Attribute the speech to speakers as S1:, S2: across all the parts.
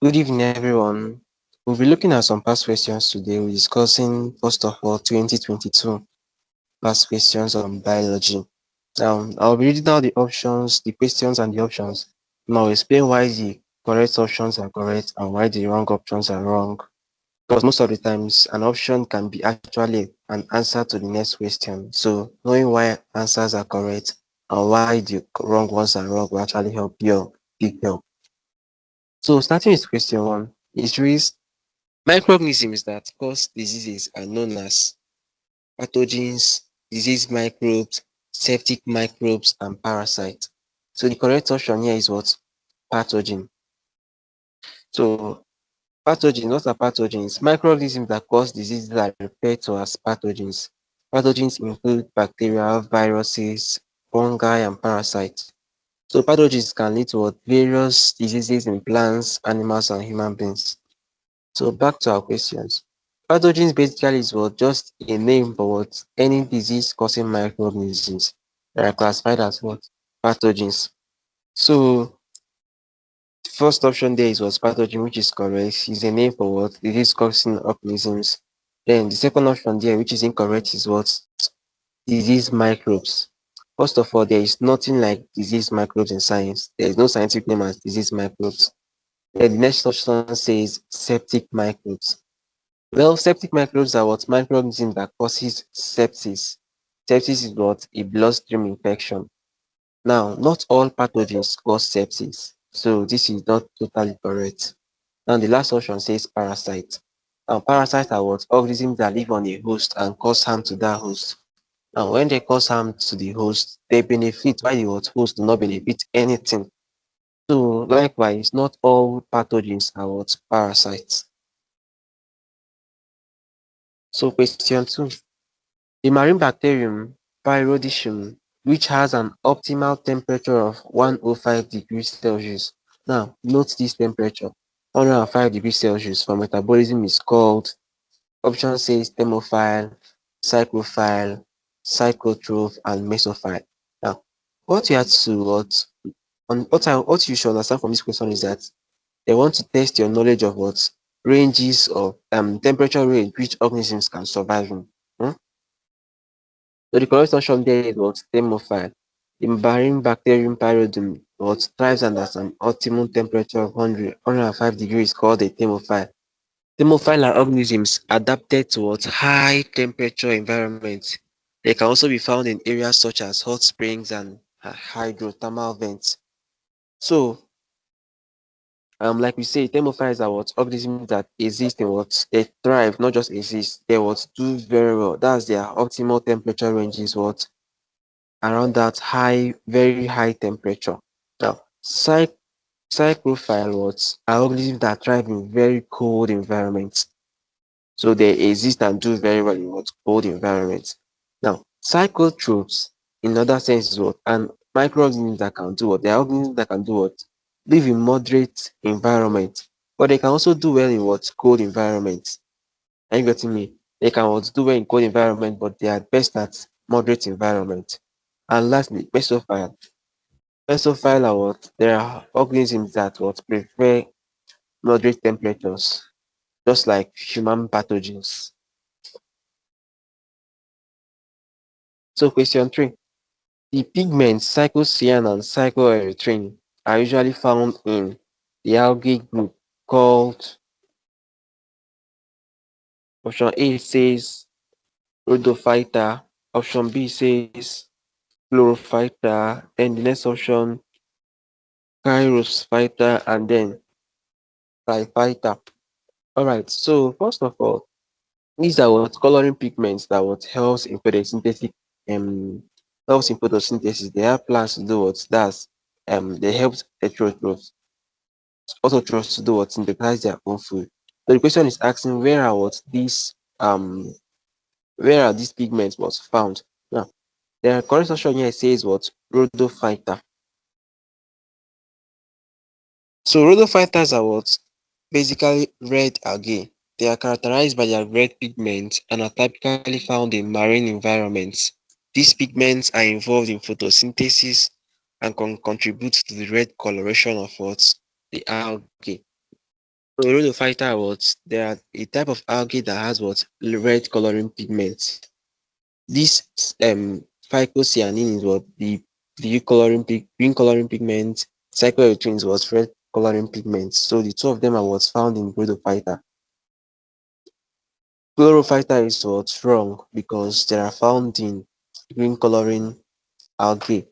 S1: Good evening, everyone. We'll be looking at some past questions today. We're discussing, first of all, 2022 past questions on biology. I'll be reading out the options, the questions, and the options. And I'll explain why the correct options are correct and why the wrong options are wrong. Because most of the times, an option can be actually an answer to the next question. So, knowing why answers are correct and why the wrong ones are wrong will actually help your big help. So, starting with question one, it reads, microorganisms that cause diseases are known as pathogens, disease microbes, septic microbes, and parasites. So the correct option here is what? Pathogen. So pathogens, what are pathogens? Microorganisms that cause diseases are referred to as pathogens. Pathogens include bacteria, viruses, fungi, and parasites. So pathogens can lead to what? Various diseases in plants, animals, and human beings. So back to our questions. Pathogens basically is what? Just a name for what? Any disease causing microorganisms that are classified as what? Pathogens. So the first option there is what? Pathogen, which is correct, is a name for what? Disease causing organisms. Then the second option there, which is incorrect, is what? Disease microbes. First of all, there is nothing like disease microbes in science. There is no scientific name as disease microbes. Then the next option says septic microbes. Well, septic microbes are what? Microorganisms that causes sepsis. Sepsis is what? A bloodstream infection. Now, not all pathogens cause sepsis, so this is not totally correct. Now, the last option says parasites. Now, parasites are what? Organisms that live on a host and cause harm to that host. Now, when they cause harm to the host, they benefit while the host do not benefit anything. So, likewise, not all pathogens are what? Parasites. So, question two. The marine bacterium Pyrodicium, which has an optimal temperature of 105 degrees Celsius. Now, note this temperature. 105 degrees Celsius for metabolism is called, option says thermophile, psychrophile, psychotroph, and mesophile. Now, what you have to what you should understand from this question is that they want to test your knowledge of what ranges of temperature range which organisms can survive in. Hmm? So the correct option there is what? Thermophile. The marine bacterium pyrodum what thrives under an optimum temperature of 105 degrees called a thermophile. Thermophile are organisms adapted to what? High temperature environments. They can also be found in areas such as hot springs and hydrothermal vents. So, like we say, thermophiles are what? Organisms that exist in what? They thrive, not just exist. They what? Do very well. That's their optimal temperature range is what? Around that high, very high temperature. Now, psychrophiles are organisms that thrive in very cold environments. So they exist and do very well in what cold environments. Now, psychotrophs, in other sense, is what? And microorganisms that can do what? They are organisms that can do what? Live in moderate environment, but they can also do well in what? Cold environments. Are you getting me? They can what? Do well in cold environment, but they are best at moderate environment. And lastly, mesophile. Mesophile are what? There are organisms that what prefer moderate temperatures, just like human pathogens. So question three. The pigments cyclocyan and cycloerythrin are usually found in the algae group called, option A says rhodophyta, option B says chlorophyta, then the next option chirophyta, and then triphyta. Alright, so first of all, these are what coloring pigments that what helps in photosynthetic um helps in photosynthesis. They have plants to do what that's they help heterotrophs, autotrophs to do what synthesize their own food. So the question is asking where are these pigments was found? Now the correct option here says what rhodophyta. So rhodophytas are what basically red algae. They are characterized by their red pigments and are typically found in marine environments. These pigments are involved in photosynthesis and can contribute to the red coloration of what? The algae. So rhodophyta are what? They are a type of algae that has what? Red coloring pigments. This phycocyanin is what? The green coloring pigment. Cycloerythrin is what? Red coloring pigments. So the two of them are what's found in rhodophyta. Chlorophyta is what's wrong because they are found in green coloring algae.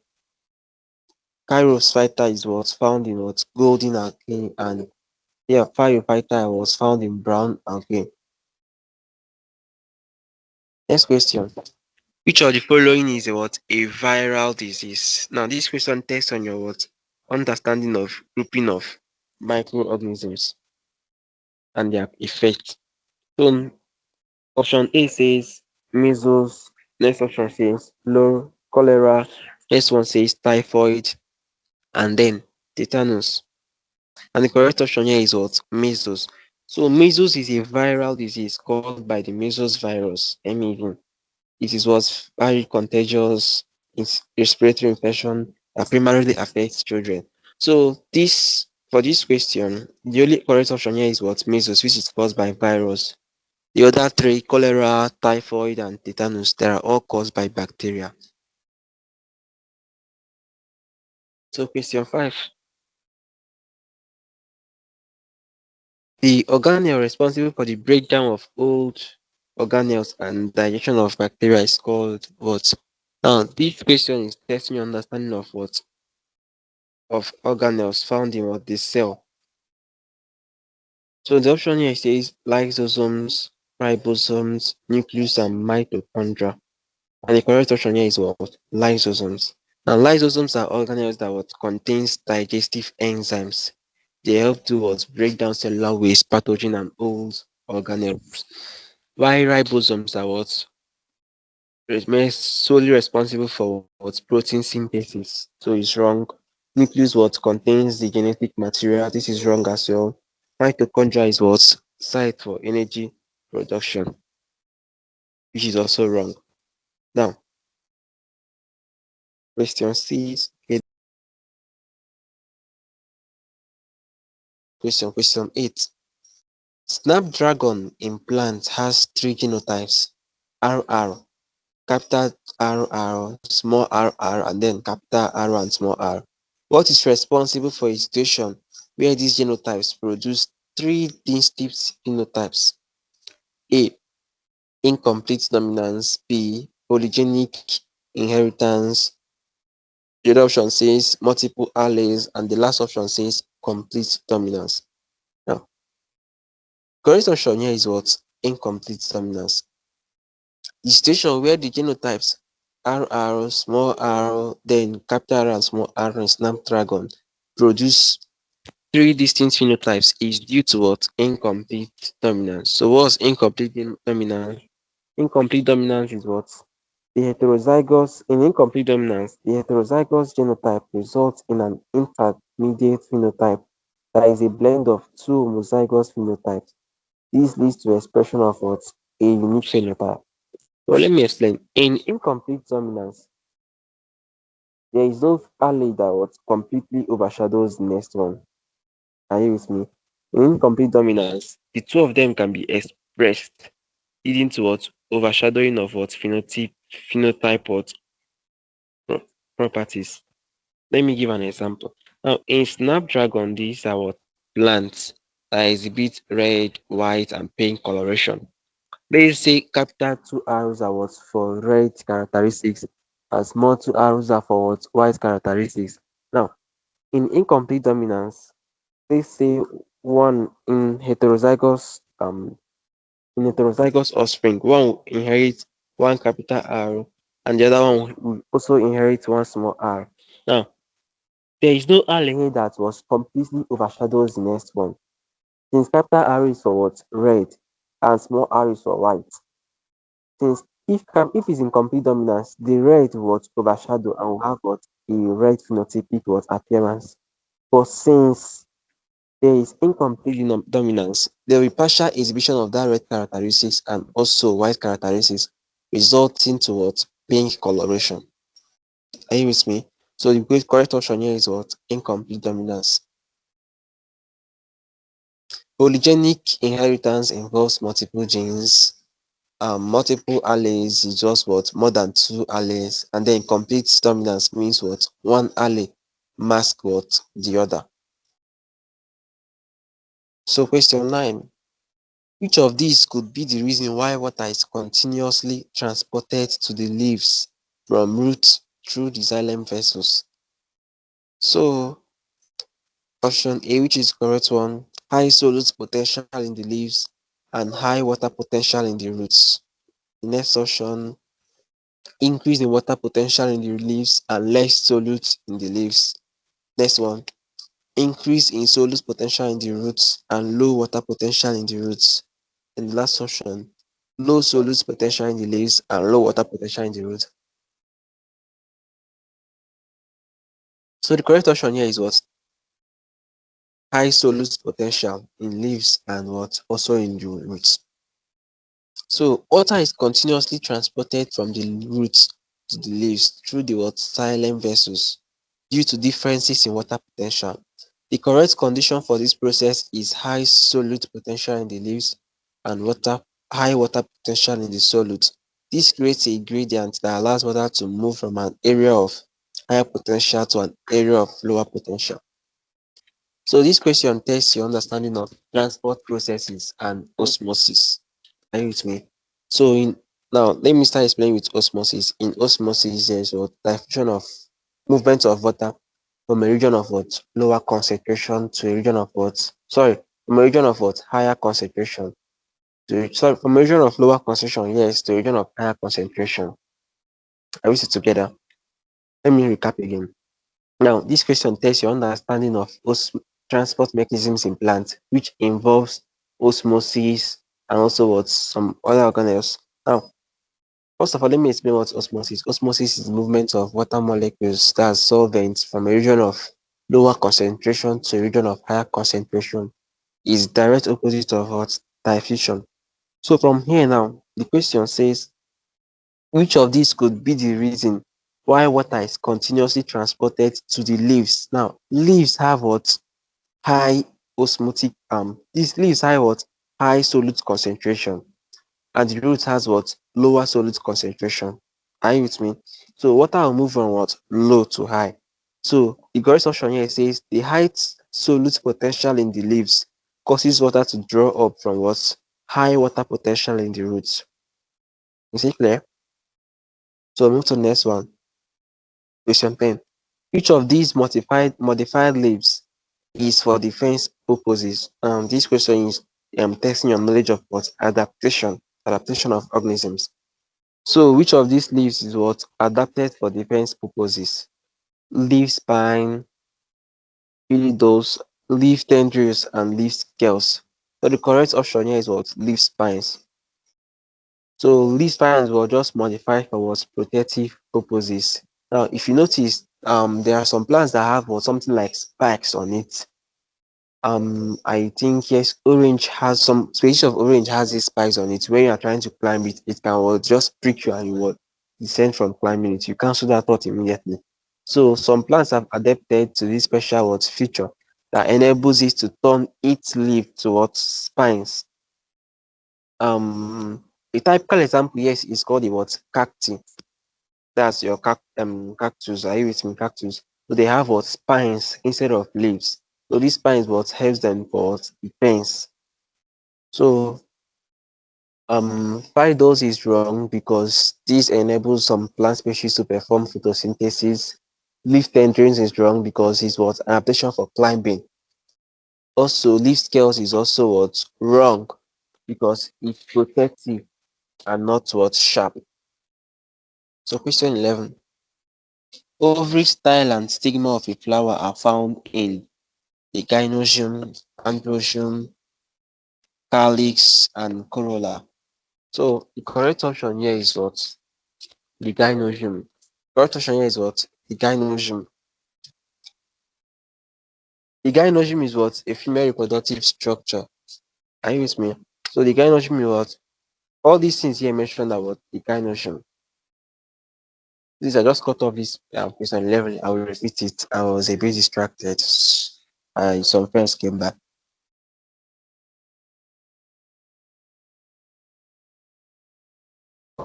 S1: Chirophyta is what's found in what? Golden algae, and yeah, Phyophyta was found in brown algae. Next question. Which of the following is a what? A viral disease. Now this question tests on your what? Understanding of grouping of microorganisms and their effect. So option A says measles, next option says cholera, next one says typhoid, and then tetanus. And the correct option here is what? Measles. So measles is a viral disease caused by the measles virus, MEV. It is what highly contagious respiratory infection that primarily affects children. So this for this question, the only correct option here is what? Measles, which is caused by virus. The other three, cholera, typhoid, and tetanus, they are all caused by bacteria. So question 5. The organelle responsible for the breakdown of old organelles and digestion of bacteria is called what? Now, this question is testing your understanding of what? Of organelles found in what? The cell. So the option here says lysosomes, ribosomes, nucleus, and mitochondria. And the correct option here is what? Lysosomes. Now, lysosomes are organelles that what contains digestive enzymes. They help to what break down cellular waste, pathogen, and old organelles. While ribosomes are what solely responsible for what protein synthesis. So it's wrong. Nucleus what contains the genetic material. This is wrong as well. Mitochondria is what site for energy production, which is also wrong. Now, question six. Okay, question 8. Snapdragon in plants has three genotypes: RR, capital RR, small rr, and then capital R and small r. What is responsible for a situation where these genotypes produce three distinct phenotypes? A. Incomplete dominance. B. Polygenic inheritance. The other option says multiple alleles, and the last option says complete dominance. Now, correct option here is what? Incomplete dominance. The situation where the genotypes RR, small r, then capital R and small r in Snapdragon produce three distinct phenotypes is due to what? Incomplete dominance. So what's incomplete dominance? Incomplete dominance is what? In incomplete dominance, the heterozygous genotype results in an intermediate phenotype that is a blend of two homozygous phenotypes. This leads to expression of what? A unique phenotype. So let me explain. In incomplete dominance, there is no allele that what completely overshadows the next one. Are you with me? In incomplete dominance, the two of them can be expressed, leading to what? Overshadowing of what? Phenotype what? Properties. Let me give an example. Now, in Snapdragon, these are what? Plants that exhibit red, white, and pink coloration. Let's say capital two arrows are what? For red characteristics, and small two arrows are for what? White characteristics. Now, in incomplete dominance, let's say one in heterozygous offspring, one will inherit one capital R and the other one will also inherit one small r. Now, there is no allele that was completely overshadows the next one. Since capital R is for what? Red and small r is for white. Since if it's in complete dominance, the red will overshadow and will have what? A red phenotypic what appearance. But since there is incomplete dominance, there will be partial exhibition of that red characteristics and also white characteristics, resulting to what? Pink coloration. Are you with me? So the correct option here is what? Incomplete dominance. Polygenic inheritance involves multiple genes. Multiple alleles is just what? More than two alleles. And then complete dominance means what? One allele mask what? The other. So question 9. Which of these could be the reason why water is continuously transported to the leaves from roots through the xylem vessels? So option A, which is the correct one, high solute potential in the leaves and high water potential in the roots. The next option, increase in water potential in the leaves and less solute in the leaves. Next one, increase in solute potential in the roots and low water potential in the roots. And the last option, low solute potential in the leaves and low water potential in the roots. So the correct option here is what? High solute potential in leaves and what? Also in the roots. So water is continuously transported from the roots to the leaves through the what? Xylem vessels due to differences in water potential. The correct condition for this process is high solute potential in the leaves and high water potential in the solute. This creates a gradient that allows water to move from an area of higher potential to an area of lower potential. So this question tests your understanding of transport processes and osmosis. Are you with me? So now let me start explaining with osmosis. In osmosis, there's a diffusion of movement of water from a region of what lower concentration to a region of what from a region of what higher concentration from a region of lower concentration, yes, to a region of higher concentration. Are we still together? Let me recap again. Now, this question tests your understanding of transport mechanisms in plants, which involves osmosis and also what some other organelles. Now, first of all, let me explain what osmosis. Osmosis is the movement of water molecules, that's solvents, from a region of lower concentration to a region of higher concentration. Is direct opposite of what diffusion. So from here now, the question says, which of these could be the reason why water is continuously transported to the leaves? Now, leaves have what? High osmotic, these leaves have what? High solute concentration. And the root has what? Lower solute concentration. Are you with me? So water will move from what? Low to high. So the correct option here says the high solute potential in the leaves causes water to draw up from what? High water potential in the roots. Is it clear? So move to the next one. Question 10. Which of these modified leaves is for defense purposes? This question is testing your knowledge of what? Adaptation of organisms. So which of these leaves is what? Adapted for defense purposes? Leaf spine, phyllodes, leaf tendrils, and leaf scales. So the correct option here is what? Leaf spines. So leaf spines were just modified for what? Protective purposes. Now, if you notice, there are some plants that have what, something like spikes on it. I think yes, orange has some species of orange has these spikes on it. When you are trying to climb it, it can just prick you and you will descend from climbing it. You cancel that thought immediately. So some plants have adapted to this special what feature that enables it to turn its leaf towards spines. A typical example, yes, is called the what cacti. That's your cactus. Are you with me? Cactus. So they have what spines instead of leaves. So these spines what helps them for what defense. So phytos is wrong because this enables some plant species to perform photosynthesis. Leaf tendrils is wrong because it's what adaptation for climbing. Also, leaf scales is also what wrong because it's protective and not what sharp. So question 11. Ovary, style, and stigma of a flower are found in the gynoecium, androecium, calyx, and corolla. So the correct option here is what? The gynoecium. Correct option here is what? The gynoecium. The gynoecium is what? A female reproductive structure. Are you with me? So the gynoecium is what? All these things here mentioned are what? The gynoecium. These are just cut off this question 11. I will repeat it. I was a bit distracted. Some friends came back.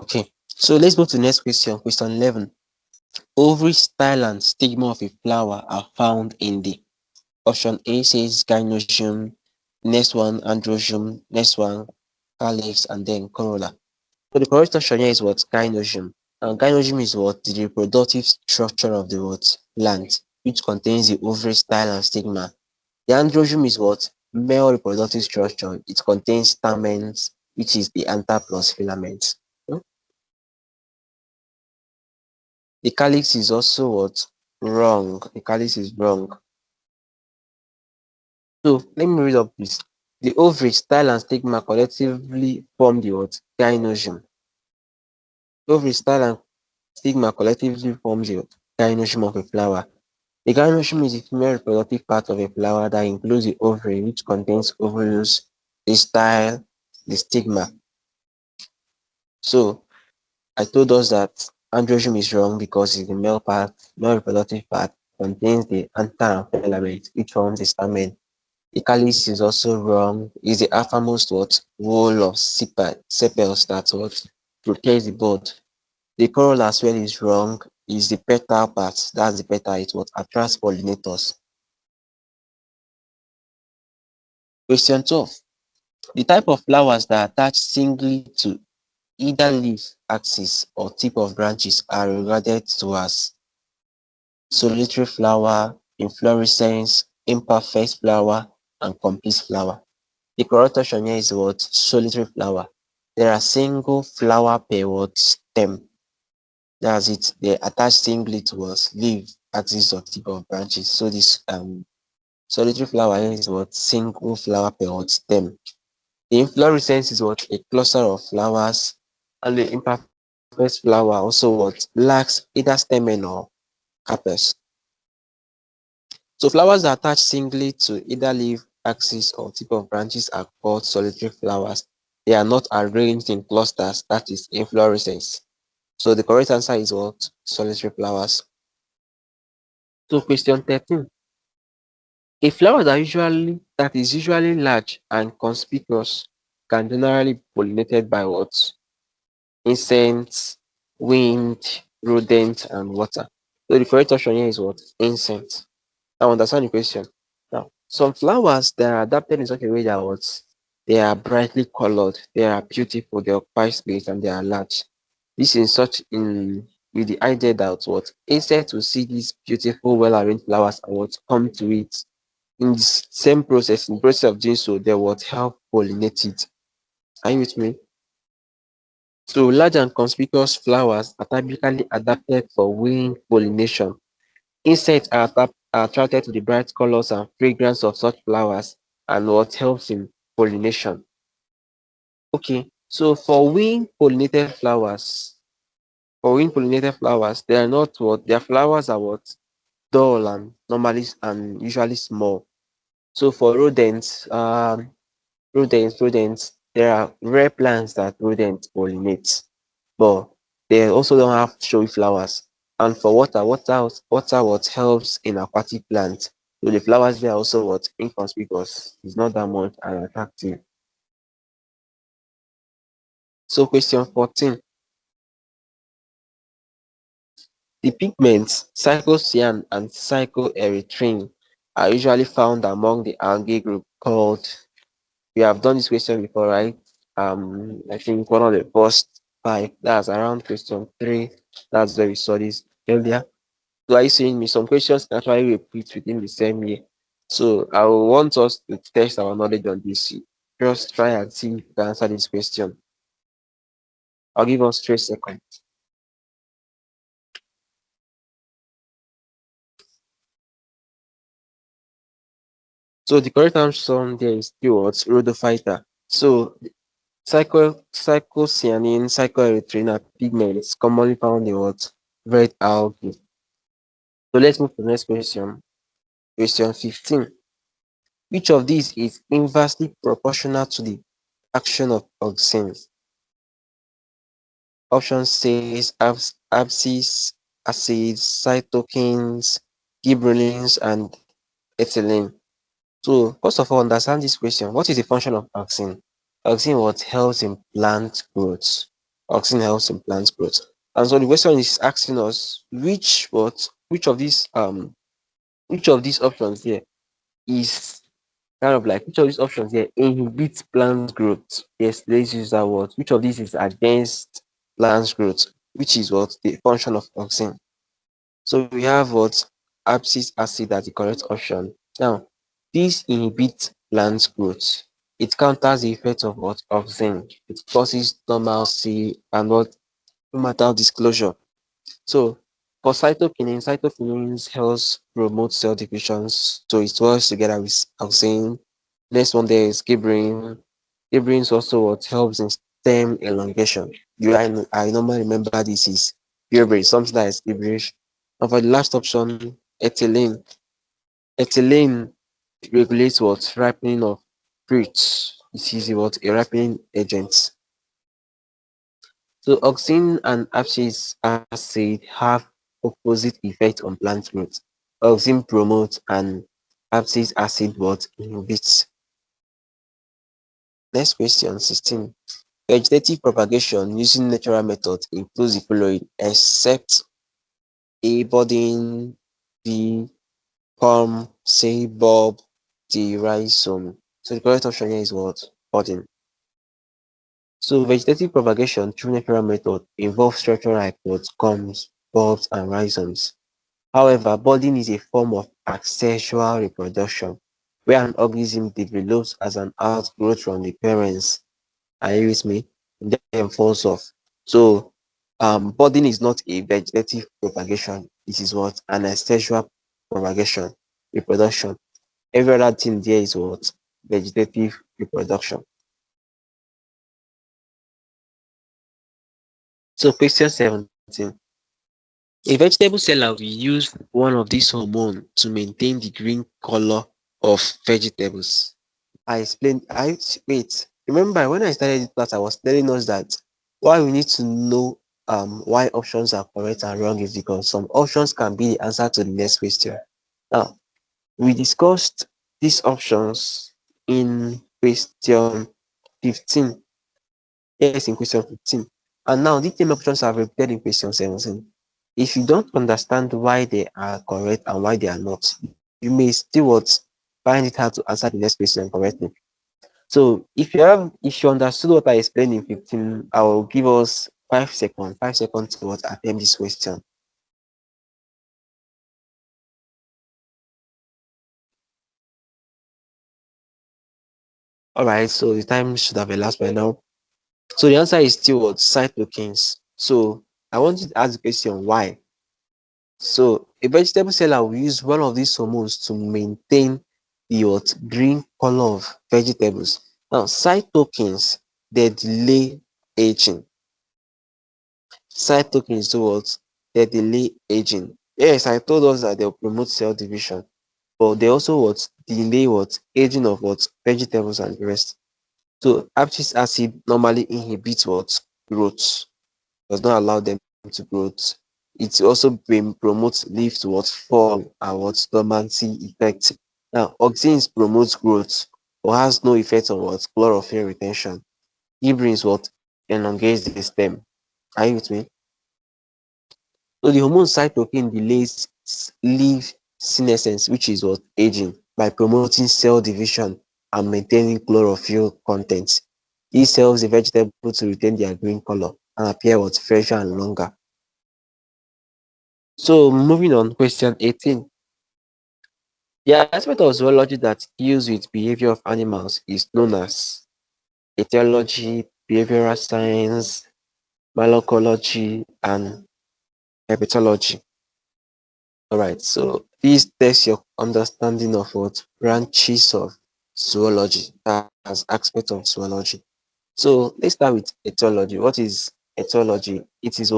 S1: Okay, so let's move to the next question. Question 11. Ovary, style, and stigma of a flower are found in the option A says gynosium, next one androecium, next one calyx, and then corolla. So the correct option here is what? Gynosium. And gynosium is what? The reproductive structure of the what? Plant, which contains the ovary, style, and stigma. The androecium is what? Male reproductive structure. It contains stamens, which is the anther plus filaments. Hmm? The calyx is also what? Wrong. The calyx is wrong. So let me read up this. The ovary, style, and stigma collectively form the what? Gynosium. Ovary, style, and stigma collectively form the gynosium of a flower. The gynosium is the female reproductive part of a flower that includes the ovary, which contains ovules, the style, the stigma. So I told us that androecium is wrong because it's the male part, male reproductive part, contains the anther and filament, which forms the stamen. The calyx is also wrong. It's the outermost what wall of sepals that what protects the bud. The corolla as well is wrong. Is the petal part. That's the petal. It what attracts pollinators. Question 12. The type of flowers that attach singly to either leaf axis or tip of branches are regarded to as solitary flower, inflorescence, imperfect flower, and complete flower. The correct option here is what? Solitary flower. There are single flower per what? Stem. That's it. They attach singly to us leaf, axis, or tip of branches. So this solitary flower here is what? Single flower per what? Stem. The inflorescence is what? A cluster of flowers, and the imperfect flower also what? Lacks either stamen or carpels. So flowers that attach singly to either leaf, axis, or tip of branches are called solitary flowers. They are not arranged in clusters, that is inflorescence. So the correct answer is what? Solitary flowers. So question 13. A flower that is usually large and conspicuous can generally be pollinated by what? Insects, wind, rodents, and water. So the correct option here is what? Insects. I understand the question. Now, some flowers that are adapted in such a way that what? They are brightly colored, they are beautiful, they occupy space, and they are large. This is such in with the idea that what insects will see these beautiful, well-arranged flowers and what come to it in the same process, in the process of doing so, they would help pollinate it. Are you with me? So large and conspicuous flowers are typically adapted for wind pollination. Insects are attracted to the bright colors and fragrance of such flowers and what helps in pollination. Okay, so for wind pollinated flowers, they are not what their flowers are what dull and normally and usually small. So for rodents, there are rare plants that rodents pollinate, but they also don't have showy flowers. And for water what helps in aquatic plants. So the flowers there are also what inconspicuous. It's not that much and attractive. So question 14. The pigments cyclocyan and cycloerythrin are usually found among the algae group called. We have done this question before, right? I think one of the first five. That's around question 3. That's where we saw this earlier. So are you seeing me? Some questions can actually repeat within the same year. So I will want us to test our knowledge on this. Just try and see if you can answer this question. I'll give us 3 seconds. So the correct answer there is keywords rhodophyta. So cyclocyanin, cycloerythrin are pigments commonly found in what? Red algae. So let's move to the next question. Question 15. Which of these is inversely proportional to the action of auxins? Option says abscisse, acids, cytokines, gibberellins, and ethylene. So first of all, understand this question. What is the function of auxin? Auxin what helps in plant growth. Auxin helps in plant growth. And so the question is asking us which of these options here is kind of like which of these options here inhibits plant growth. Yes, let's use that word. Which of these is against plant growth? Which is what the function of auxin. So we have what abscisic acid as the correct option. Now, this inhibits plant growth. It counters the effect of what auxin. It causes normalcy and what prenatal disclosure. So for cytokinins helps promote cell divisions. So it works together with auxin. Next one there is gibberine. Gibberine is also what helps in stem elongation. I normally remember this is purebred, something that is gibberish. And for the last option, ethylene. Ethylene regulates what ripening of fruits. It is what a ripening agent. So auxin and abscisic acid have opposite effects on plant growth. Auxin promotes and abscisic acid what inhibits. Next question 16. Vegetative propagation using natural methods includes the following except A. Budding, B. Palm, C. Bulb, D. Rhizome. So the correct option here is what? Budding. So vegetative propagation through natural method involves structural like what? Combs, bulbs, and rhizomes. However, budding is a form of asexual reproduction where an organism develops as an outgrowth from the parents. Are you with me? And then falls off. So budding is not a vegetative propagation. It is what? An asexual propagation, reproduction. Every other thing there is what? Vegetative reproduction. So question 17. A vegetable seller will use one of these hormones to maintain the green color of vegetables. I explained, wait, remember when I started this class, I was telling us that why we need to know why options are correct and wrong is because some options can be the answer to the next question. Now, we discussed these options in question 15. Yes, in question 15. And now these same options are repeated in question 17. If you don't understand why they are correct and why they are not, you may still find it hard to answer the next question correctly. So if you understood what I explained in 15, I will give us 5 seconds, 5 seconds to attempt this question. All right, so the time should have elapsed by now. So the answer is still what? Cytokines. So I want you to ask the question why. So a vegetable seller will use one of these hormones to maintain the green color of vegetables. Now cytokines, they delay aging. Cytokines do what? They delay aging. Yes, I told us that they'll promote cell division, but they also delay aging of vegetables and the rest. So abscisic acid normally inhibits growth, does not allow them to grow. It also promotes leaf to fall and dormancy effect. Now auxins promotes growth but has no effect on chlorophyll retention. Gibrins elongates the stem. Are you with me? So the hormone cytokine delays leaf senescence, which is aging, by promoting cell division and maintaining chlorophyll content. This helps the vegetable to retain their green color and appear fresher and longer. So moving on, question 18. The aspect of zoology that deals with behavior of animals is known as ecology, behavioral science, malacology, and herpetology. All right, so this tests your understanding of branches of zoology, as aspect of zoology. So let's start with ethology. What is ethology? It is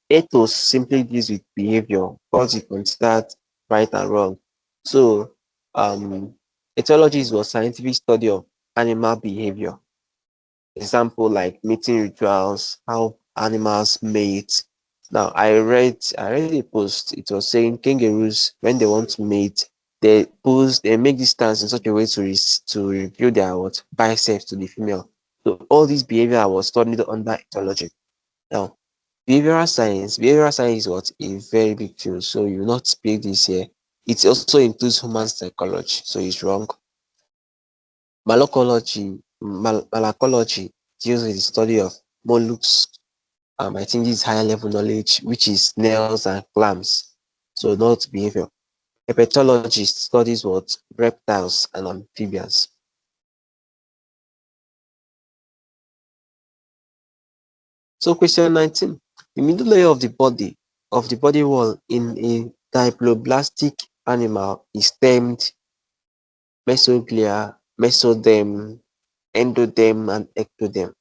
S1: ethos simply deals with behavior, what you consider right and wrong. So ethology is scientific study of animal behavior. Example like mating rituals, how animals mate. Now I read a post. It was saying kangaroos when they want to mate, they make this stance in such a way to reveal their biceps to the female. So all these behavior was studied under ethology. Now, behavioral science is what? A very big field. So you will not speak this here. It also includes human psychology. So it's wrong. Malacology deals with the study of mollusks. I think this is higher level knowledge, which is snails and clams. So not behavior. Herpetology studies what? Reptiles and amphibians. So question 19. The middle layer of the body wall in a diploblastic animal is termed mesoglia, mesoderm, endoderm, and ectoderm.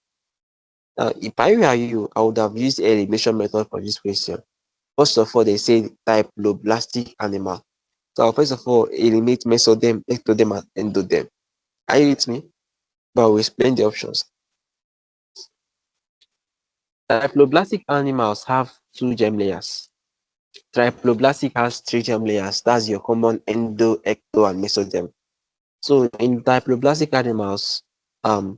S1: Now, if I were you, I would have used elimination method for this question. First of all, they say diploblastic animal. So I'll first of all eliminate mesoderm, ectoderm, and endoderm. Are you with me? But I will explain the options. Diploblastic animals have two germ layers. Triploblastic has three germ layers. That's your common endo, ecto, and mesoderm. So in diploblastic animals,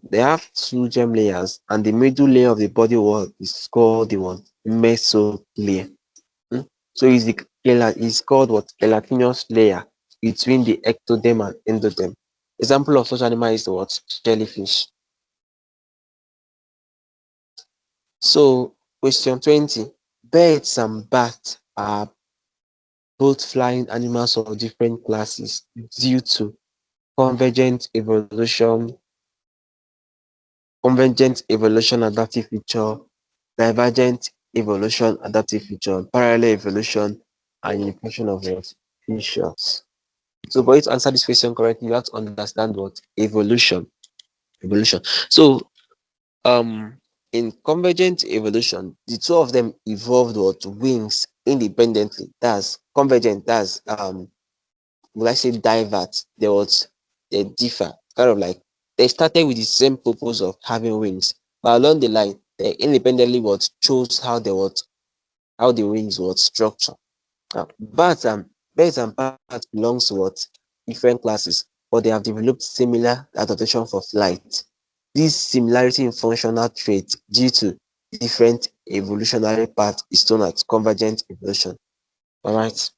S1: they have two germ layers, and the middle layer of the body wall is called the one mesoglia. Hmm? So it's called what? Gelatinous layer between the ectoderm and endoderm. Example of such animal is what? Jellyfish. So question 20. Birds and bats are both flying animals of different classes due to convergent evolution, adaptive feature, divergent evolution adaptive feature, parallel evolution, and unification of what? Features. So for you to answer this question correctly, you have to understand what? Evolution. Evolution. So in convergent evolution, the two of them evolved what? Wings independently. That's convergent, that's will I say divert, they differ. Kind of like they started with the same purpose of having wings, but along the line, they independently what chose how the wings was structure. Birds and bats belongs to what? Different classes, but they have developed similar adaptation for flight. This similarity in functional traits due to different evolutionary paths is known as convergent evolution. Alright.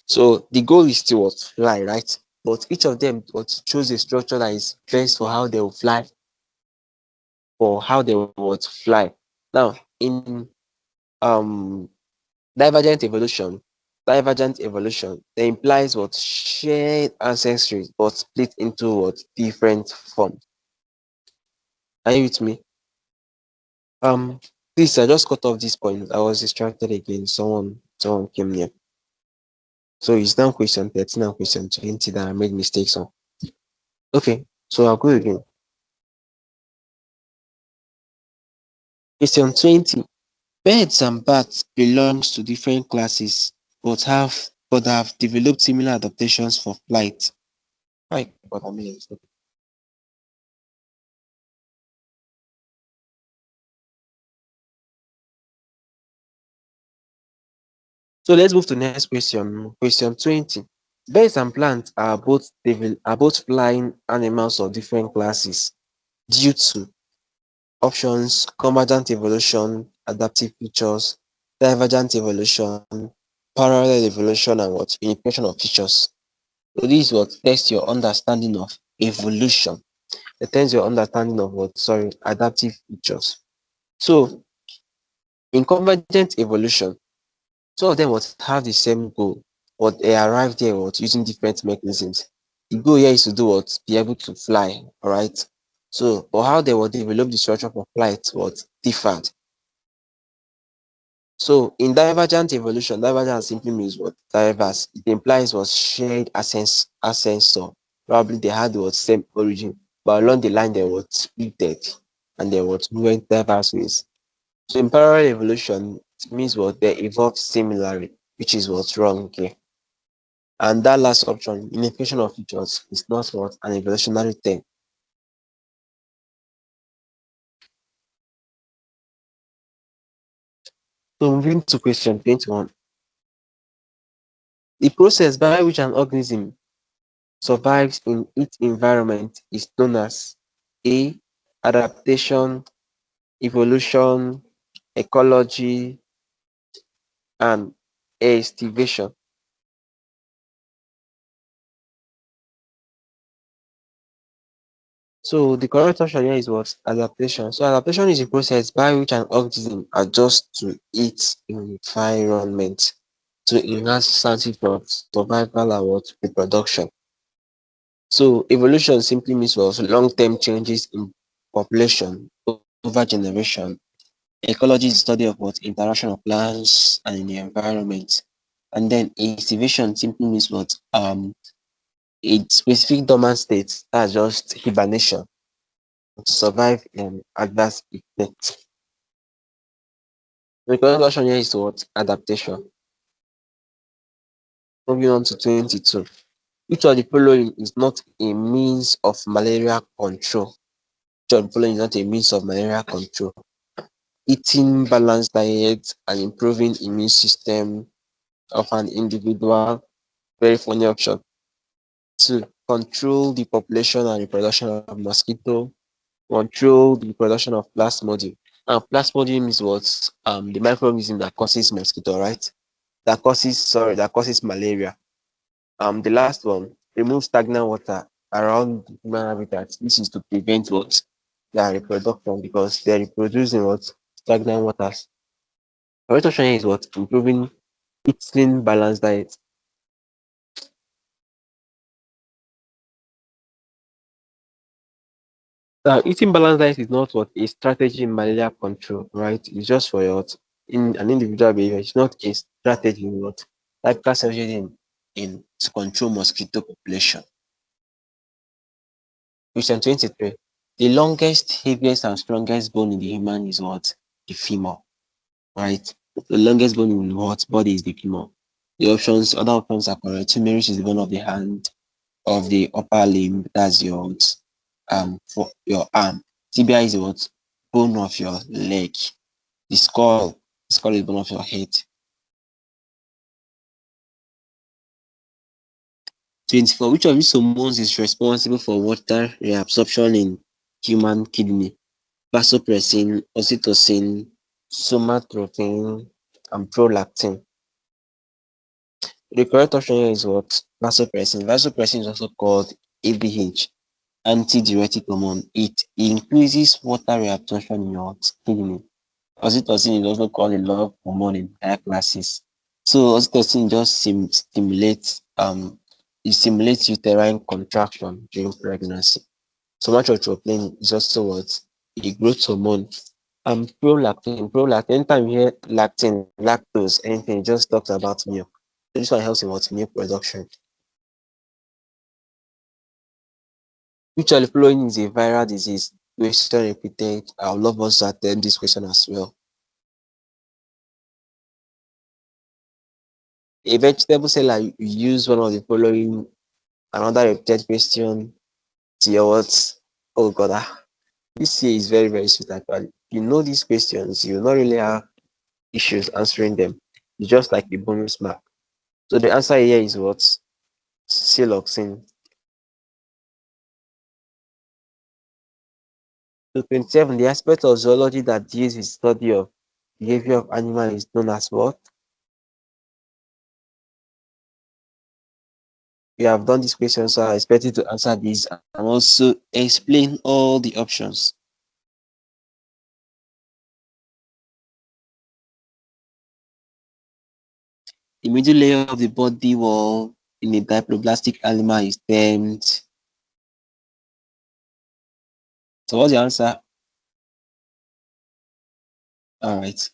S1: So the goal is to what? Fly, right? But each of them what choose a structure that is best for how they will fly, for how they will what fly. Now, in um divergent evolution that implies what? Shared ancestry but split into what? Different forms. Are you with me? Please, I just cut off this point. I was distracted again. Someone came near. So it's now question 13 and question 20 that I made mistakes on. Okay, so I'll go again. Question 20. Birds and bats belongs to different classes but have developed similar adaptations for flight. Right, but I mean, so let's move to the next question. Question 20. Birds and plants are both flying animals of different classes due to options: convergent evolution, adaptive features, divergent evolution, parallel evolution, and what? Unification of features. So this is what tests your understanding of evolution. It tests your understanding of what? Sorry, adaptive features. So in convergent evolution, some of them would have the same goal, but they arrive there what using different mechanisms. The goal here is to do what? Be able to fly, all right? So, but how they will develop the structure for flight what differed. So in divergent simply means what? Diverse. It implies what? Shared ancestor. Probably they had what? Same origin, but along the line they were splitted and they went diverse ways. So in parallel evolution, it means what? They evolved similarly, which is what's wrong here. And that last option, unification of features, is not what? An evolutionary term. So moving to question 21. The process by which an organism survives in its environment is known as A. Adaptation, evolution, ecology, and estivation. So the correct option here is what? Adaptation. So adaptation is a process by which an organism adjusts to its environment to enhance chances of survival and what? Reproduction. So evolution simply means what? Long-term changes in population over generation. Ecology is the study of what? Interaction of plants and in the environment. And then estivation simply means what? A specific dormant state, that's just hibernation, to survive in adverse effects. The correct question here is what? Adaptation. Moving on to 22. Which of the following is not a means of malaria control? Which of the following is not a means of malaria control? Eating balanced diet and improving immune system of an individual. Very funny option. 2. Control the population and reproduction of mosquito. Control the production of plasmodium. And plasmodium is what? The microorganism that causes mosquito, right? That causes malaria. The last one, remove stagnant water around the human habitat. This is to prevent what? Their reproduction, because they reproduce in what? Stagnant waters. Correct option here is what? Improving eating balanced diet. Eating balanced diet is not what a strategy in malaria control, right? It's just for your in an individual behavior. It's not a strategy in what typical strategy in to control mosquito population. Question 23. The longest, heaviest, and strongest bone in the human is what? The femur, right? The longest bone in what body is the femur. Other options are correct. Humerus is the bone of the hand, of the upper limb, that's your for your arm. Tibia is what? Bone of your leg. The skull is bone of your head. 24. Which of these hormones is responsible for water reabsorption in human kidney? Vasopressin, oxytocin, somatotropin, and prolactin. The correct option here is what? Vasopressin. Vasopressin is also called ABH, antidiuretic hormone. It increases water reabsorption in your kidney. Oxytocin is also called a love hormone in higher classes. So oxytocin just stimulates uterine contraction during pregnancy. Somatotropin is also what? A growth hormone. Prolactin. Anytime you hear lactin, lactose, anything, it just talks about milk. So this one helps in what? Milk production. Which of the following is a viral disease? Question repeated. I would love us to attend this question as well. A vegetable seller use one of the following. Another repeated question to your what? Oh god, this here is very, very sweet actually. If you know these questions, you will not really have issues answering them. It's just like a bonus mark. So the answer here is what? Siloxane. So 27, the aspect of zoology that deals with study of behavior of animals is known as what? You have done this question, so I expect you to answer this and also explain all the options. The middle layer of the body wall in a diploblastic animal is termed. So what's the answer? All right.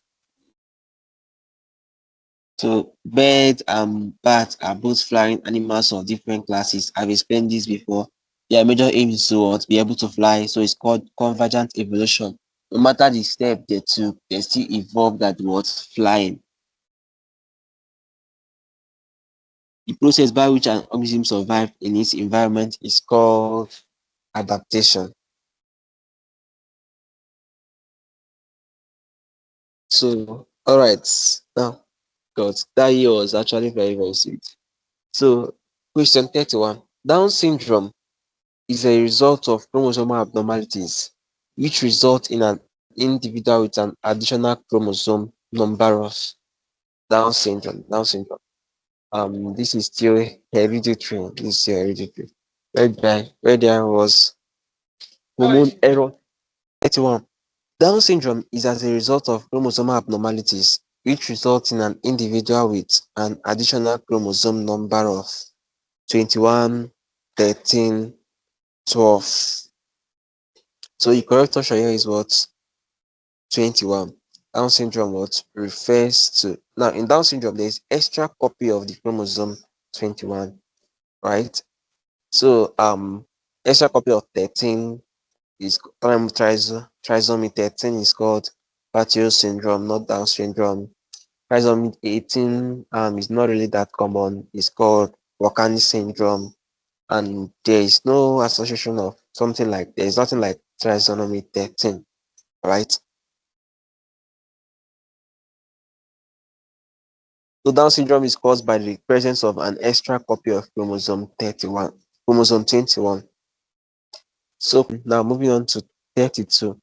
S1: So birds and bats are both flying animals of different classes. I've explained this before. Their major aim is to what? Be able to fly. So it's called convergent evolution. No matter the step they took, they still evolved at what? Flying. The process by which an organism survives in its environment is called adaptation. So, all right. Now, God, that year was actually very, very sweet. So, question 31. Down syndrome is a result of chromosomal abnormalities, which result in an individual with an additional chromosome number of Down syndrome. Down syndrome. This is still hereditary. This is still hereditary. Where there was hormone error. 31. Down syndrome is as a result of chromosomal abnormalities, which result in an individual with an additional chromosome number of 21, 13, 12. So the correct option here is what? 21. Down syndrome what refers to, now in Down syndrome there is extra copy of the chromosome 21, right? So extra copy of 13 is trisomy 13 is called Patio syndrome, not Down syndrome. Trisomy 18 is not really that common. It's called Wakani syndrome, and there is no association of something like, there is nothing like trisomy 13, right? So Down syndrome is caused by the presence of an extra copy of chromosome 21. So now moving on to 32.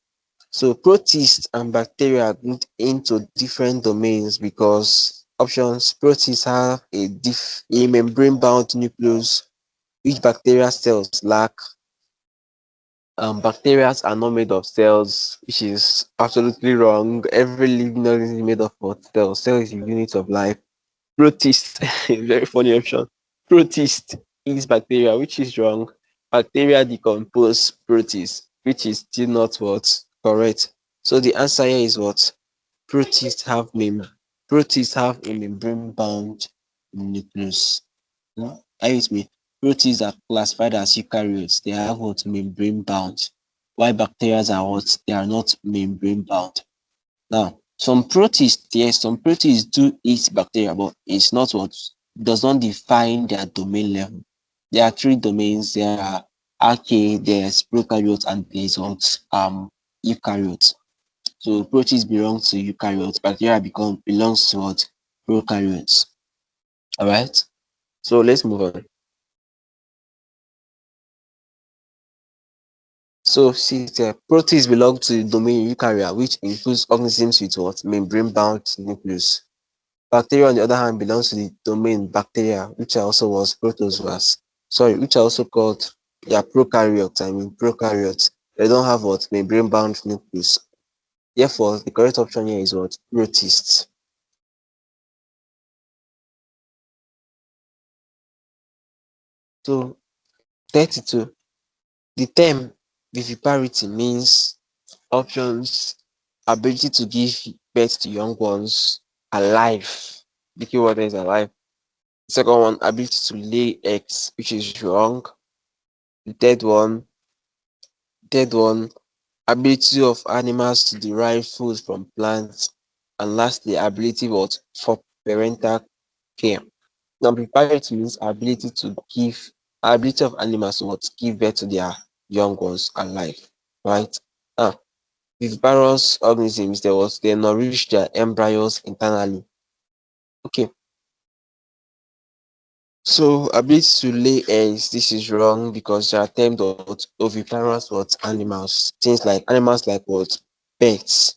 S1: So protists and bacteria are grouped into different domains because options: protists have a membrane-bound nucleus, which bacteria cells lack. Bacteria are not made of cells, which is absolutely wrong. Every living organism is made of what? Cells. Cell is a unit of life. Protist, very funny option. Protist is bacteria, which is wrong. Bacteria decompose protists, which is still not what? Correct. So the answer here is what? Protists have a membrane-bound nucleus. Are you with me? Protists are classified as eukaryotes. They have what? Membrane-bound. While bacteria are what? They are not membrane-bound. Now, some protists, yes, some protists do eat bacteria, but it's not what does not define their domain level. There are three domains. There are archaea, there's prokaryotes, and there's what eukaryotes. So protists belong to eukaryotes, bacteria belongs to what? Prokaryotes. All right. So let's move on. So see, the protists belong to the domain eukarya, which includes organisms with what? Membrane-bound nucleus. Bacteria, on the other hand, belongs to the domain bacteria, which are also was protozoas. Sorry, which are also called, prokaryotes. Prokaryotes. They don't have what? Membrane-bound nucleus. Therefore, the correct option here is what? Protists. So 32. The term viviparity means options: ability to give birth to young ones alive. The keyword is alive. The second one, ability to lay eggs, which is wrong. The third one, ability of animals to derive food from plants. And lastly, ability what? For parental care. Now, viviparity means ability of animals to what? Give birth to their young ones alive, right? Now, viviparous organisms, they nourish their embryos internally. Okay, so ability to lay eggs, this is wrong because they are termed what? Oviparous what? Animals. Things like animals like what? Pets.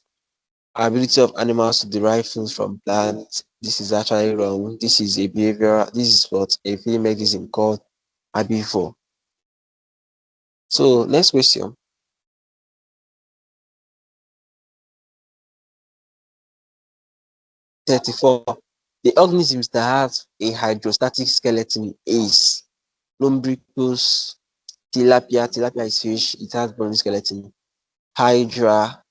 S1: Ability of animals to derive food from plants, this is actually wrong. This is what? A feeding mechanism called herbivore. So next question. 34. The organisms that have a hydrostatic skeleton is lumbricus, tilapia is fish, it has bony skeleton. Hydra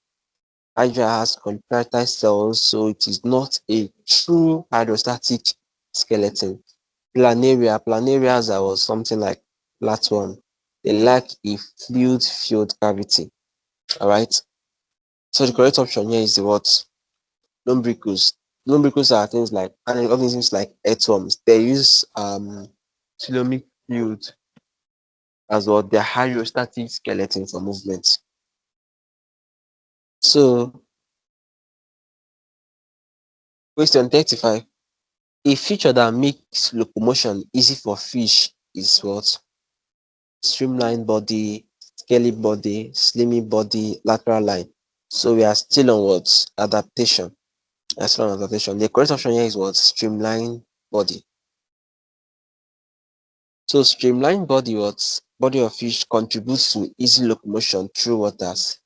S1: has contractile cells, so it is not a true hydrostatic skeleton. Planarias are something like flatworm. They lack a fluid-filled cavity. All right. So the correct option here is the what? Lumbricus. Lumbricus are things like organisms like earthworms. They use coelomic fluid as well. Their hydrostatic skeleton for movement. So question 35. A feature that makes locomotion easy for fish is what? Streamlined body, scaly body, slimy body, lateral line. So we are still on what? Adaptation. That's not adaptation. The correct option here is what? Streamline body. So streamlined body what? Body of fish contributes to easy locomotion through waters,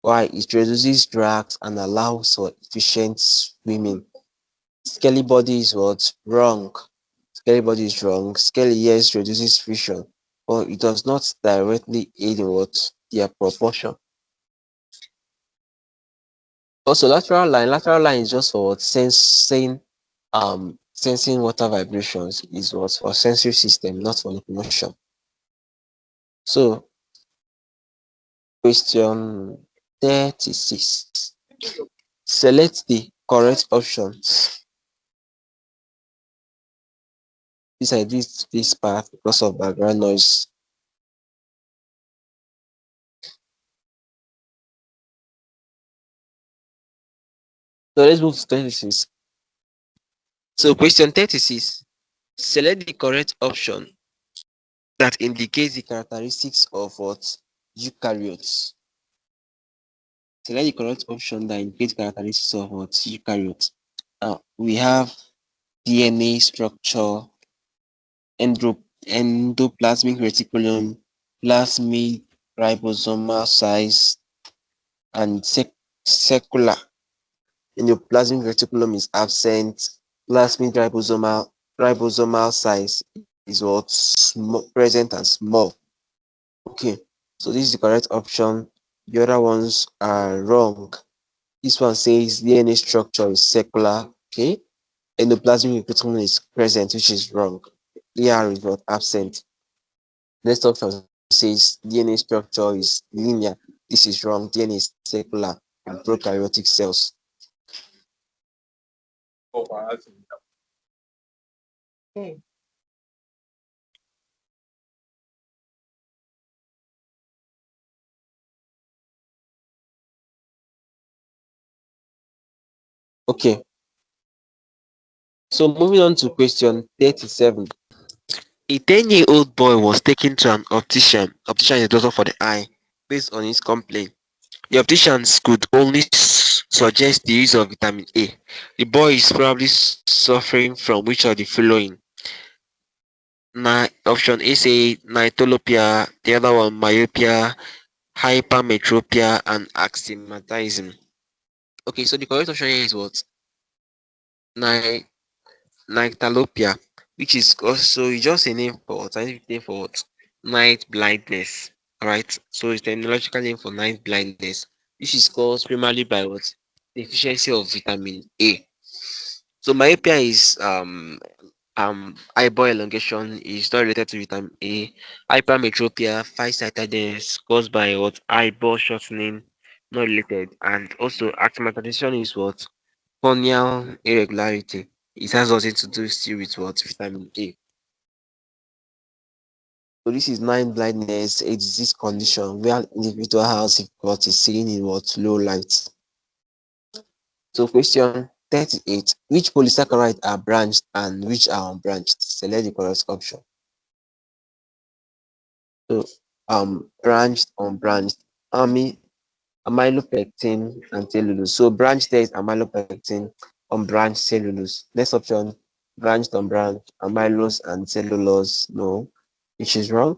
S1: while it reduces drags and allows for efficient swimming. Scaly body is what? Wrong. Scaly body is wrong. Scaly, yes, reduces friction, but it does not directly aid in what? Their proportion. Also, lateral line is just for what? Sensing water vibrations is what? For sensory system, not for locomotion. So, question 36. Select the correct options. I did this part because of background noise. So let's move to 36. So question 36. Select the correct option that indicates the characteristics of what? Eukaryotes. Select the correct option that indicates characteristics of what? Eukaryotes. Now we have DNA structure, endoplasmic reticulum, plasmid ribosomal size, and secular. Endoplasmic reticulum is absent. Plasmid ribosomal size is what? Present and small. Okay, so this is the correct option. The other ones are wrong. This one says DNA structure is secular. Okay, endoplasmic reticulum is present, which is wrong. ER is not absent. Next option says DNA structure is linear. This is wrong. DNA is secular in prokaryotic cells. Okay, so moving on to question 37. A 10-year-old boy was taken to an optician. Optician is a doctor for the eye. Based on his complaint, the opticians could only suggest the use of vitamin A. The boy is probably suffering from which of the following? Option A say nitolopia, the other one myopia, hypermetropia, and astigmatism. Okay, so the correct option here is what? Ni- Nyctalopia, which is also just a name for what? Scientific name for what? Night blindness. Alright, so it's the technological name for night blindness, which is caused primarily by what? Deficiency of vitamin A. So myopia is eyeball elongation is not related to vitamin A. Hypermetropia, farsightedness caused by what? Eyeball shortening, not related. And also astigmatism is what? Corneal irregularity. It has nothing to do still with what? Vitamin A. So this is night blindness, a disease condition where individual has difficulty seeing in what? Low light. So question 38. Which polysaccharides are branched and which are unbranched? Select the correct option. So branched, unbranched, amylopectin and cellulose. So branched there is amylopectin, unbranched cellulose. Next option, branched, unbranched, amylose and cellulose. No, which is wrong.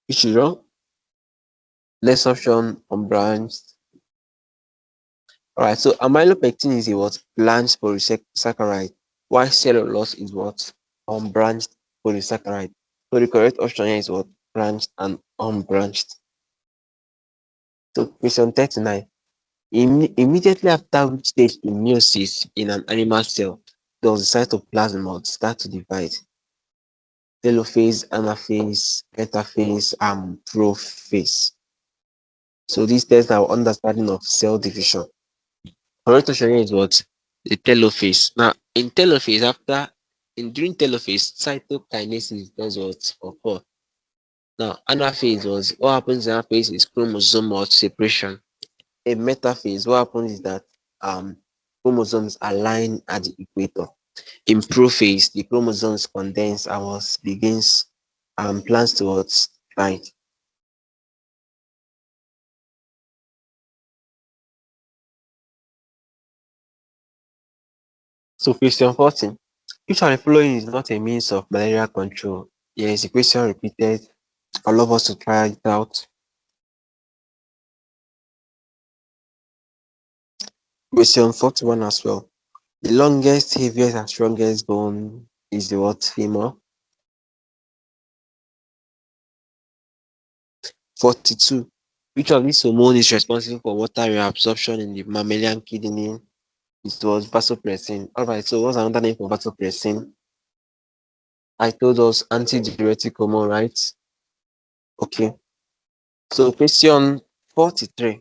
S1: Which is wrong. Next option, unbranched. Alright, so amylopectin is a what? Branched polysaccharide, while cellulose is what? Unbranched polysaccharide. So the correct option here is what? Branched and unbranched. So question 39. Immediately after which stage in meiosis in an animal cell does the cytoplasm start to divide? Telophase, anaphase, metaphase, and prophase. So these tests our understanding of cell division. Correct option here is what? The telophase. Now, in telophase, during telophase, cytokinesis does what? Occur. Now, anaphase was what happens in anaphase is chromosomal separation. In metaphase, what happens is that chromosomes align at the equator. In prophase, the chromosomes condense and was begins plans towards divide. So question 14. Which of the following is not a means of malaria control? Here is the question repeated. I'd love us to try it out. Question 41 as well. The longest, heaviest, and strongest bone is the what? Femur. 42. Which of these hormone is responsible for water reabsorption in the mammalian kidney? It was vasopressin. Alright, so what's another name for vasopressin? I told us antidiuretic hormone, right? Okay. So question 43.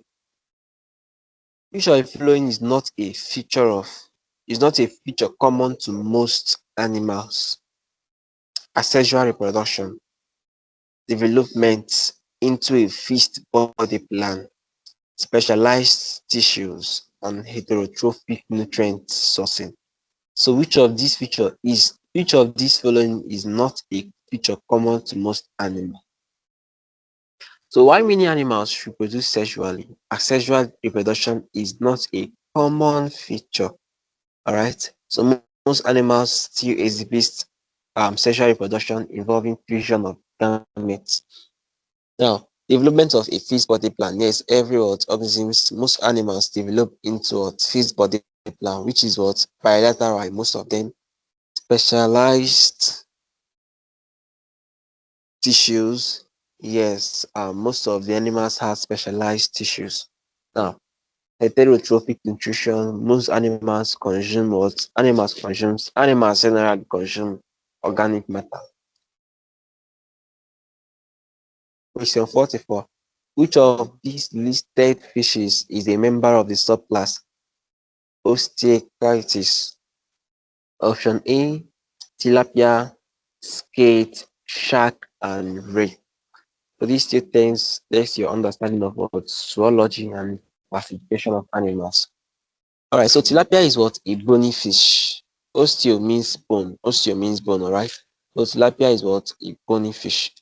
S1: Which of the following is not a feature common to most animals? Asexual reproduction, development into a fixed body plan, specialized tissues, and heterotrophic nutrient sourcing. So which of these following is not a feature common to most animals? So while many animals reproduce sexually, asexual reproduction is not a common feature. All right. So most animals still exhibit sexual reproduction involving fusion of gametes. Now, development of a fixed body plan. Yes, every organisms, most animals develop into a fixed body plan, which is what bilateral in most of them. Specialized tissues. Yes, most of the animals have specialized tissues. Now, heterotrophic nutrition. Most animals consume what? Animals generally consume organic matter. Question 44. Which of these listed fishes is a member of the subclass Osteocharites? Option A, tilapia, skate, shark, and ray. So these two things test your understanding of what zoology and classification of animals. Alright, so tilapia is what? A bony fish. Osteo means bone, alright? So tilapia is what? A bony fish.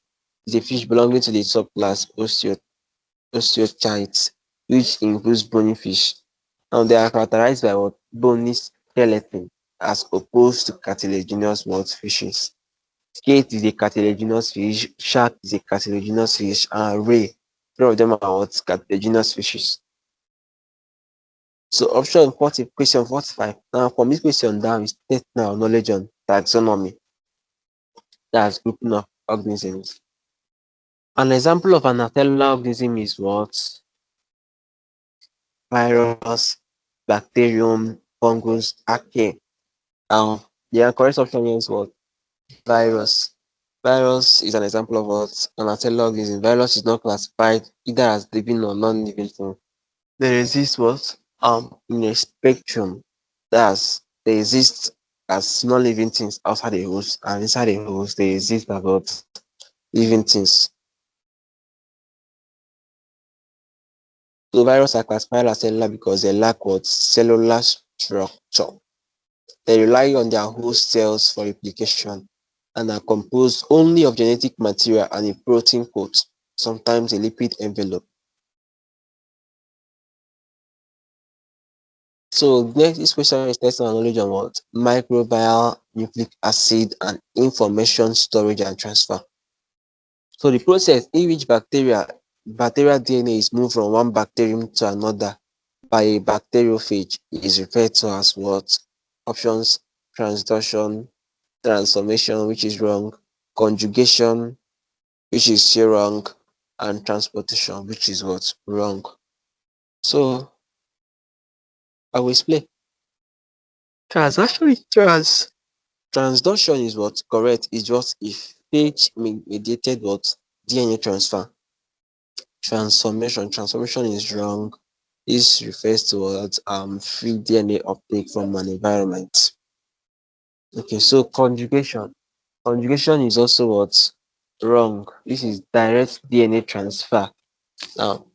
S1: It's a fish belonging to the subclass Osteochites, which includes bony fish. Now they are characterized by what? Bony skeleton as opposed to cartilaginous what? Fishes. Skate is a cartilaginous fish, shark is a cartilaginous fish, and ray. Three of them are what? Cartilaginous fishes. So option 40, question 45. Now from this question down is test now knowledge on taxonomy. That's grouping of organisms. An example of an cellular organism is what? Virus, bacterium, fungus, archaea. The correct option here is what? Virus. Virus is an example of what? An cellular organism. Virus is not classified either as living or non-living thing. They exist what? In a spectrum. They exist as non-living things outside the host, and inside the host they exist as what? Living things. So viruses are classified as cellular because they lack what? Cellular structure. They rely on their host cells for replication and are composed only of genetic material and a protein coat, sometimes a lipid envelope. So next, this question is testing our knowledge on what? Microbial, nucleic acid, and information storage and transfer. So the process in which bacterial DNA is moved from one bacterium to another by a bacteriophage is referred to as what? Options: transduction, transformation, which is wrong, conjugation, which is still wrong, and transportation, which is what? Wrong. So I will explain. Transduction is what? Correct. Is just a phage mediated what? DNA transfer. Transformation is wrong. This refers to what? Free DNA uptake from an environment. Okay, so conjugation. Conjugation is also what? Wrong. This is direct DNA transfer. Now,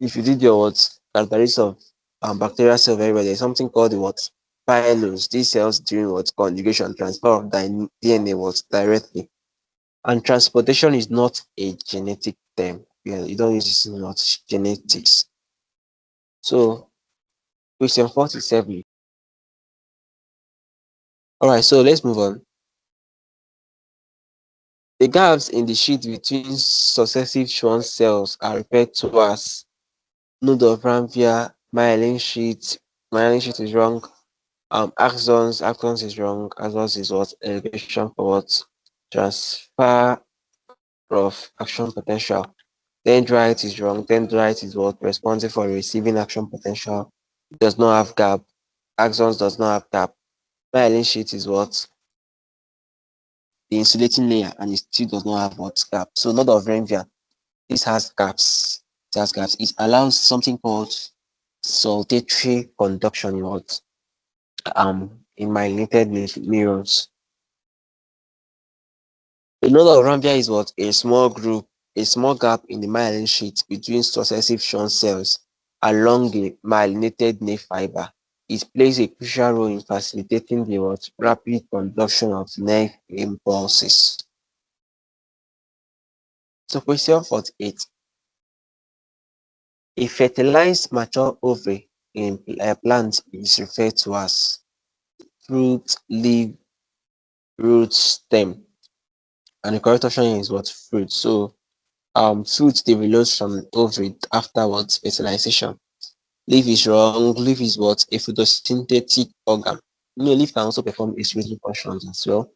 S1: if you did your what? Characteristics of bacterial cell very well, there's something called the what? Pylons. These cells during what? Conjugation, transfer of DNA was directly. And transportation is not a genetic term. Yeah, you don't use this in what? Genetics. So question 47. Alright, so let's move on. The gaps in the sheet between successive Schwann cells are referred to as node of Ranvier, myelin sheet. Myelin sheet is wrong. Axons is wrong. Axons is what? Elevation for what? Transfer of action potential. Dendrite is wrong. Dendrite is what? Responsible for receiving action potential. It does not have gap. Axons does not have gap. Myelin sheet is what? The insulating layer, and it still does not have what? Gap. So node of Ranvier, this has gaps. It has gaps. It allows something called saltatory conduction in what? In myelinated neurons. A node of Ranvier is what? A small group, a small gap in the myelin sheet between successive Schwann cells along the myelinated nerve fiber. It plays a crucial role in facilitating the what? Rapid conduction of nerve impulses. So question 48. A fertilized mature ovary in a plant is referred to as fruit, leaf, root, stem. And the correct option is what? Fruit. So fruit develops from ovary afterwards fertilization. Leaf is wrong. Leaf is what? A photosynthetic organ. Leaf can also perform its breathing functions as well.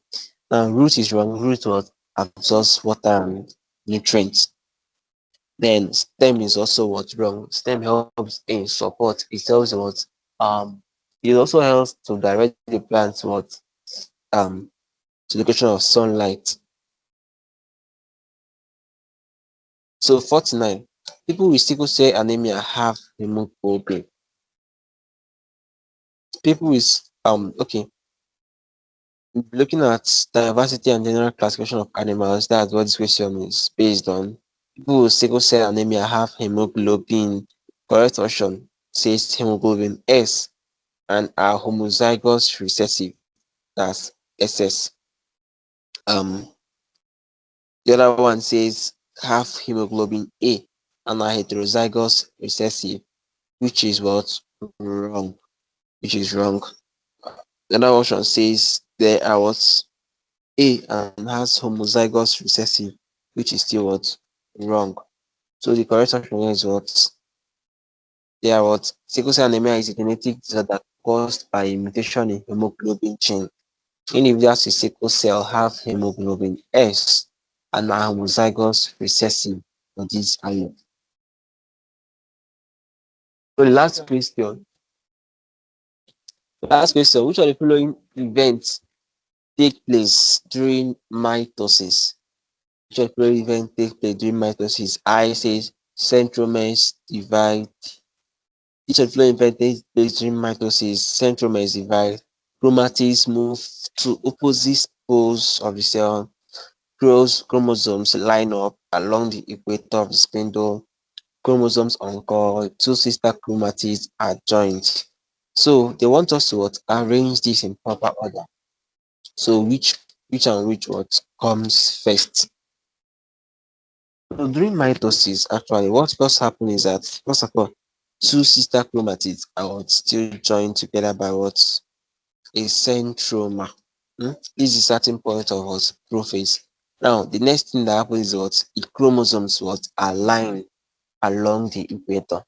S1: Now, root is wrong. Root what? Absorbs water and nutrients. Then stem is also what? Wrong. Stem helps in support. It helps what? It also helps to direct the plant what? To the location of sunlight. So 49. People with sickle cell anemia have hemoglobin. People with okay, looking at diversity and general classification of animals, that's what this question is based on. People with sickle cell anemia have hemoglobin. Correct option says hemoglobin S and are homozygous recessive. That's SS. Um, the other one says have hemoglobin A and are heterozygous recessive, which is what? Wrong. Which is wrong. The other option says there are what? A and has homozygous recessive, which is still what? Wrong. So the correct option here is what? They are what? Sickle cell anemia is a genetic disorder caused by a mutation in hemoglobin gene. Individuals with sickle cell have hemoglobin S and are homozygous recessive for this allele. So the last question. Which of the following events take place during mitosis? Which of the following events take place during mitosis? I says centromeres divide. Each of the following events takes place during mitosis. Centromeres divide. Chromatids move to opposite poles of the cell. Chromosomes line up along the equator of the spindle. Chromosomes uncoil. Two sister chromatids are joined. So they want us to what? Arrange this in proper order. So which and which what comes first? So during mitosis, actually, what first happens is that first of all, two sister chromatids are what still joined together by what? A centroma. This is a starting point of what? Prophase. Now, the next thing that happens is what? The chromosomes what align along the equator.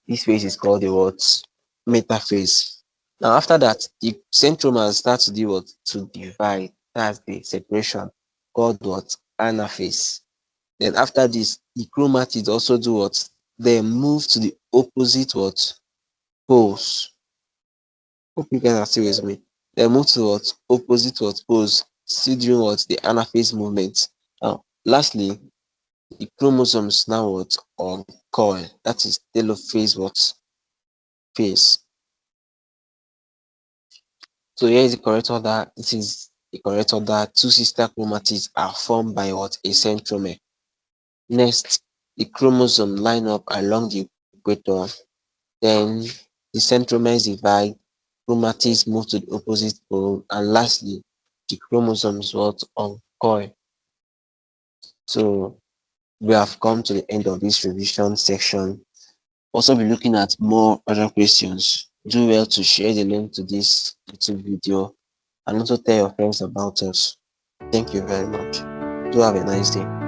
S1: This phase is called the what? Metaphase. Now, after that, the centromeres start to do what? To divide. That's the separation called what? Anaphase. Then after this, the chromatids also do what? They move to the opposite what? Poles. Hope you guys are still with me. They move to what? Opposite what? Poles. Still doing what? The anaphase movement. Now, lastly, the chromosomes now what? On coil. That is telophase what? Phase. So here is the correct order. This is the correct order. Two sister chromatids are formed by what? A centromere. Next, the chromosome line up along the equator. Then the centromeres divide, chromatids move to the opposite pole, and lastly, the chromosomes what uncoil. So we have come to the end of this revision section. Also be looking at more other questions. Do well to share the link to this YouTube video and also tell your friends about us. Thank you very much. Do have a nice day.